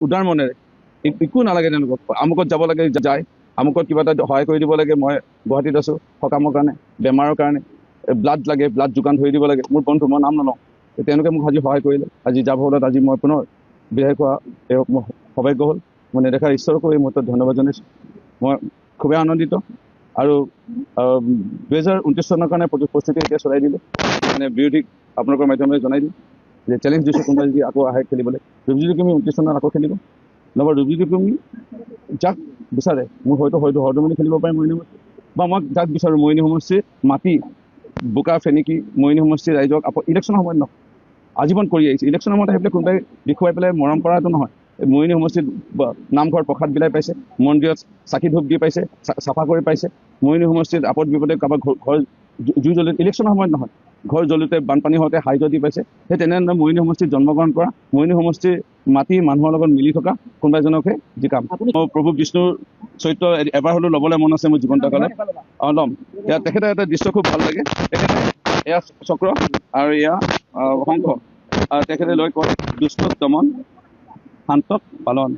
উদাৰ মনেৰে একো নালাগে তেওঁলোকক আমুকত যাব লাগে যায় আমুকত কিবা এটা সহায় কৰি দিব লাগে মই গুৱাহাটীত আছোঁ সকামৰ কাৰণে বেমাৰৰ কাৰণে ব্লাড লাগে ব্লাড যোগান ধৰি দিব লাগে মোৰ বন্ধু মই নাম নলওঁ তেওঁলোকে মোক আজি সহায় কৰিলে আজি যাৰ ফলত আজি মই পুনৰ বিদায় খোৱা তেওঁক মোৰ সৌভাগ্য হ'ল মই নেদেখা ঈশ্বৰকো এই মুহূৰ্তত ধন্যবাদ জনাইছোঁ মই খুবেই আনন্দিত আৰু 2029 চনৰ কাৰণে প্ৰস্তুতি এতিয়া চলাই দিলোঁ মানে বিৰোধীক আপোনালোকৰ মাধ্যমেৰে জনাই দিওঁ যে চেলেঞ্জ দিছোঁ কোনোবাই যদি আকৌ আহে খেলিবলৈ ৰূপজ্যোতি কুৰ্মী 29 চনত আকৌ খেলিব নহ'বা ৰূপজ্যোতি কুৰ্মী যাক বিচাৰে মোৰ হয়তো হৰদমণি খেলিব পাৰে মৰিয়নি সমষ্টি বা মই যাক বিচাৰোঁ মৰিয়নি সমষ্টিৰ মাটি বোকা ফেনেকি মৰিয়নি সমষ্টিৰ ৰাইজক ইলেকশ্যনৰ সময়ত নহয় আজীৱন কৰি আহিছে ইলেকশ্যনৰ সময়ত আহি পেলাই কোনোবাই দেখুৱাই পেলাই মৰম কৰাটো নহয় মৰিয়নি সমষ্টিত নামঘৰ প্ৰসাদ বিলাই পাইছে মন্দিৰত চাকি ধূপ দি পাইছে চাফা কৰি পাইছে মৰিয়নি সমষ্টিত আপদ বিপদে কাৰোবাৰ ঘৰ জুই জ্বলি ইলেকশ্যনৰ সময়ত নহয় ঘৰ জ্বলোতে বানপানী হওঁতে সাহায্য দি পাইছে সেই তেনেধৰণে মৰিয়নি সমষ্টিত জন্মগ্ৰহণ কৰা মৰিয়নি সমষ্টিৰ মাটি মানুহৰ লগত মিলি থকা কোনোবা এজনকহে জিকাম প্ৰভু বিষ্ণুৰ চৰিত্ৰ এবাৰ হ'লেও ল'বলৈ মন আছে মোৰ জীৱনটো কালত ল'ম ইয়াত তেখেতৰ এটা দৃশ্য খুব ভাল লাগে তেখেতে এয়া চক্ৰ আৰু এয়া শংখ আৰু তেখেতে লৈ কয় দুষ্ট দমন শান্তক পালন